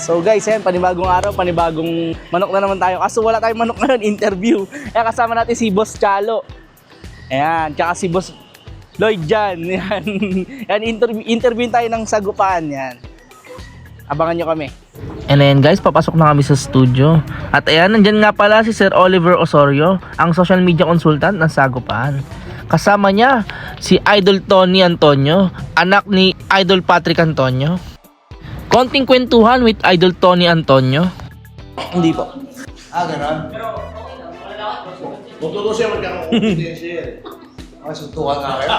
So guys, yan, panibagong araw, panibagong manok na naman tayo. Kaso wala tayong manok ngayon, interview. Kaya kasama natin si Boss Chalo. Ayan, tsaka si Boss Lloyd dyan. Yan, yan interview tayo ng sagupaan. Yan. Abangan nyo kami. And ayan guys, papasok na kami sa studio. At ayan, nandyan nga pala si Sir Oliver Osorio, ang social media consultant ng Sagupaan. Kasama niya si Idol Tony Antonio, anak ni Idol Patrick Antonio. Konting kwentuhan with Idol Tony Antonio. Hindi po. Ganon? Huwag siya magkakakumpidensya. Suntukan nga kayo.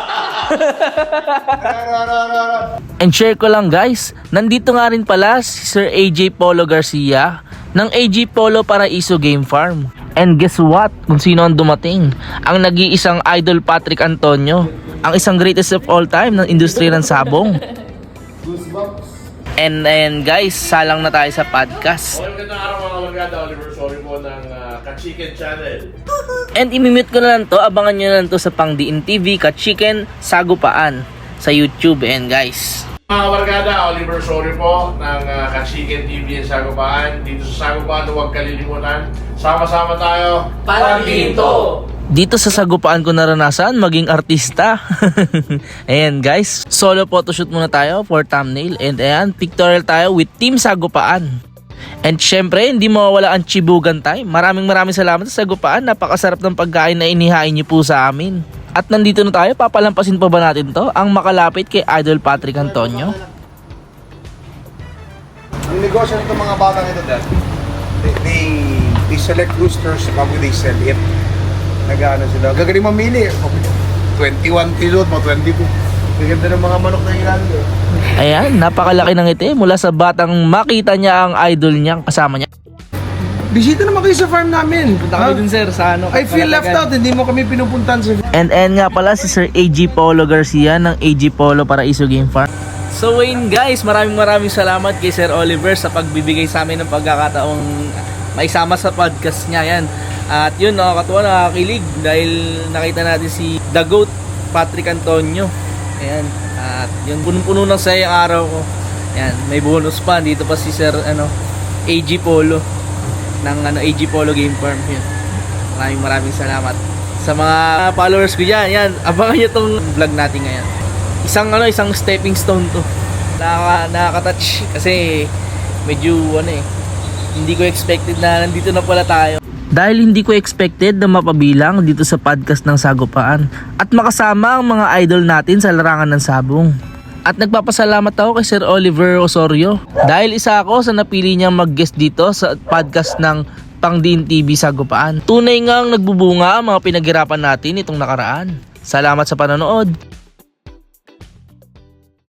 And share ko lang guys, nandito nga rin pala si Sir AJ Polo Garcia ng AJ Polo Paraiso Game Farm. And guess what? Kung sino ang dumating? Ang nag-iisang Idol Patrick Antonio, ang isang greatest of all time ng industriya ng sabong. And guys, salang na tayo sa podcast. Magandang araw mga maganda, Oliver Sorry po ng Ka-Chicken Channel. And imimute ko na lang to, abangan nyo na lang to sa Pangdiin TV, Ka-Chicken, Sagupaan sa YouTube. And guys, Mga barkada, Oliver Sorry po ng Ka-Chicken TV and Sagupaan. Dito sa Sagupaan, huwag kalilimutan. Sama-sama tayo. Pagdito! dito sa Sagupaan ko naranasan maging artista. Ayan guys, solo photoshoot muna tayo for thumbnail. And ayan, pictorial tayo with Team Sagupaan. And syempre, hindi mawawala ang chibugan time. Maraming salamat sa Sagupaan. Napakasarap ng pagkain na inihain niyo po sa amin. At nandito na tayo, papalampasin pa ba natin to? Ang makalapit kay Idol Patrick Antonio. Ang negosyo nito mga batang ito dad, they select roosters, bago they sell it. Nag-ano sila, gagaling mamili. 21 kilot, mga 22. Gaganda ng mga manok na ilan. Ayan, napakalaki ng ngiti mula sa batang makita niya ang idol niya kasama niya. Bisita naman kayo sa farm namin. Punta kami dun sir, sa ano. I feel left out, hindi mo kami pinupuntan sa... And nga pala si Sir AJ Polo Garcia ng AJ Polo Paraiso Game Farm. So Wayne guys, maraming salamat kay Sir Oliver sa pagbibigay sa amin ng pagkakataong maisama sa podcast niya. Yan. At yun, nakakatuwa, nakakilig dahil nakita natin si The Goat Patrick Antonio. Ayan. At yun, punong-puno ng saya yung araw ko. Ayan, may bonus pa. Dito pa si Sir AG Polo ng AG Polo Game Farm. Yun. Maraming salamat sa mga followers ko dyan. Yan, abangan nyo tong vlog natin ngayon. Isang stepping stone to. Nakaka-touch kasi medyo hindi ko expected na nandito na pala tayo. Dahil hindi ko expected na mapabilang dito sa podcast ng Sagupaan at makasama ang mga idol natin sa larangan ng sabong. At nagpapasalamat ako kay Sir Oliver Osorio dahil isa ako sa napili niyang mag-guest dito sa podcast ng Pangdiin TV Sagupaan. Tunay ngang nagbubunga ang mga pinaghirapan natin itong nakaraan. Salamat sa panonood.